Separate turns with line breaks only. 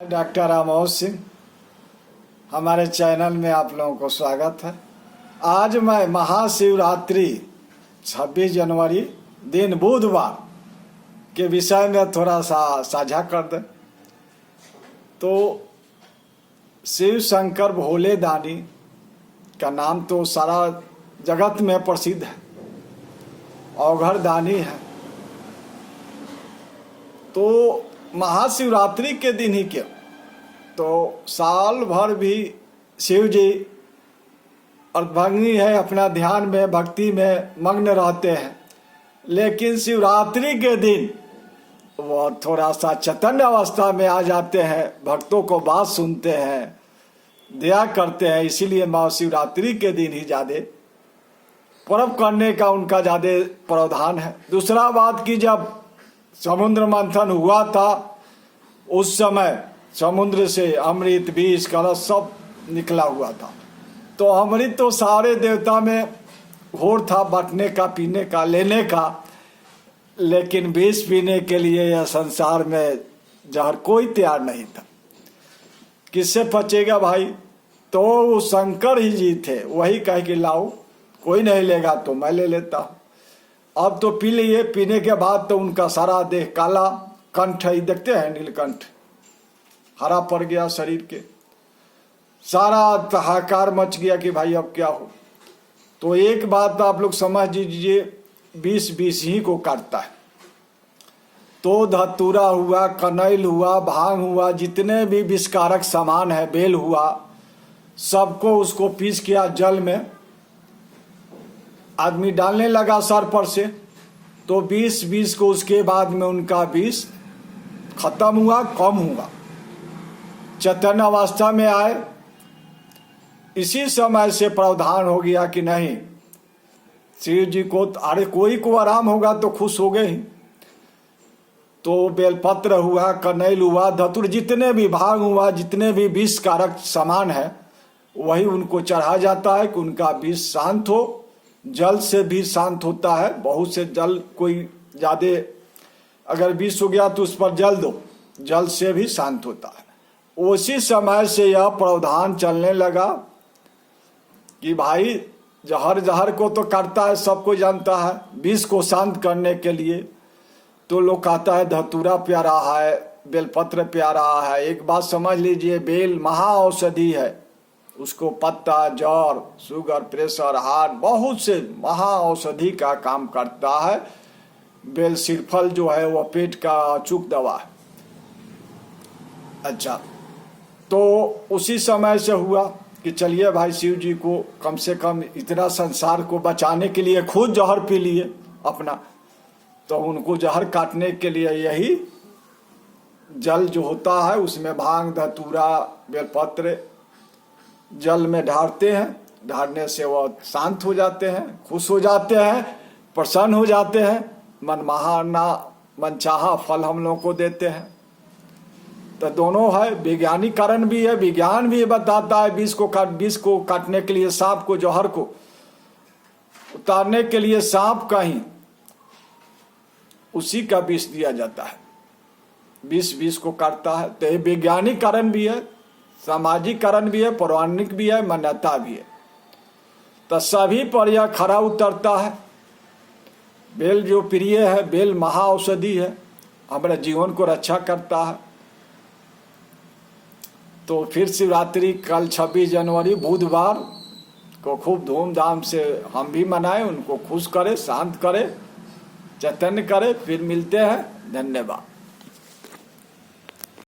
Doctor रामोद Singh, हमारे channel में आप लोगों को स्वागत है। आज मैं महाशिवरात्रि 26 जनवरी दिन बुधवार के विषय में थोड़ा सा साझा कर दें। तो शिव शंकर भोले दानी का नाम तो सारा जगत में प्रसिद्ध है, अवघड़ दानी है। तो महाशिवरात्रि के दिन ही क्यों, तो साल भर भी शिव जी अर्धभंगी है, अपना ध्यान में भक्ति में मग्न रहते हैं, लेकिन शिवरात्रि के दिन वो थोड़ा सा चैतन्य अवस्था में आ जाते हैं, भक्तों को बात सुनते हैं, दया करते हैं। इसीलिए महाशिवरात्रि के दिन ही ज़्यादा पर्व करने का उनका ज़्यादा प्रावधान है। दूसरा बात कि जब समुद्र मंथन हुआ था, उस समय समुद्र से अमृत विष कलश सब निकला हुआ था। तो अमृत तो सारे देवता में घोर था, बंटने का, पीने का, लेने का, लेकिन विष पीने के लिए यह संसार में जहर कोई तैयार नहीं था। किससे बचेगा भाई? तो वो शंकर ही जी थे, वही कहे कि लाओ, कोई नहीं लेगा तो मैं ले लेता हूँ। अब तो पी लिए। पीने के बाद तो उनका सारा देह काला, कंठ ही देखते हैं, नीलकंठ हरा पड़ गया शरीर के, सारा हाहाकार मच गया कि भाई अब क्या हो। तो एक बात आप लोग समझ लीजिए, 20 ही को काटता है। तो धतूरा हुआ, कनैल हुआ, भांग हुआ, जितने भी विषकारक सामान है, बेल हुआ, सबको उसको पीस किया जल में, आदमी डालने लगा सर पर से। तो 20 को उसके बाद में उनका विष खत्म हुआ, कम हुआ, चैतन्य अवस्था में आए। इसी समय से प्रावधान हो गया कि नहीं, शिव जी को, अरे कोई को आराम होगा तो खुश हो गए ही। तो बेलपत्र हुआ, कनैल हुआ, धतूर, जितने भी भांग हुआ, जितने भी विष कारक सामान है, वही उनको चढ़ा जाता है कि उनका विष शांत हो। जल से भी शांत होता है। बहुत से जल, कोई ज़्यादा अगर विष हो गया तो उस पर जल दो, जल से भी शांत होता है। उसी समय से यह प्रावधान चलने लगा कि भाई जहर को तो काटता है, सबको जानता है। विष को शांत करने के लिए तो लोग कहता है धतूरा प्यारा है, बेलपत्र प्यारा है। एक बात समझ लीजिए, बेल महा औषधि है। उसको पत्ता, जड़, शुगर, प्रेशर, हार्ट, बहुत से महा औषधि का काम करता है। बेल सिरफल जो है वह पेट का अचूक दवा है। अच्छा, तो उसी समय से हुआ कि चलिए भाई, शिव जी को कम से कम इतना संसार को बचाने के लिए खुद जहर पी लिए अपना। तो उनको जहर काटने के लिए यही जल जो होता है, उसमें भांग, धतूरा, बेलपत्र जल में ढारते हैं। ढारने से वह शांत हो जाते हैं, खुश हो जाते हैं, प्रसन्न हो जाते हैं। मनमाना मनचाहा फल हम लोगों को देते हैं। तो दोनों है, वैज्ञानिक कारण भी है। विज्ञान भी बताता है विष को काटने के लिए, सांप को, जहर को उतारने के लिए सांप का ही उसी का विष दिया जाता है। विष को काटता है। तो ये वैज्ञानिक कारण भी है, सामाजिक कारण भी है, पौराणिक भी है, मान्यता भी है। तो सभी पर यह खरा उतरता है। बेल जो प्रिय है, बेल महा औषधि है, हमारे जीवन को रक्षा करता है। तो फिर शिवरात्रि कल 26 जनवरी बुधवार को खूब धूमधाम से हम भी मनाएं, उनको खुश करें, शांत करें, चैतन्य करें। फिर मिलते हैं। धन्यवाद।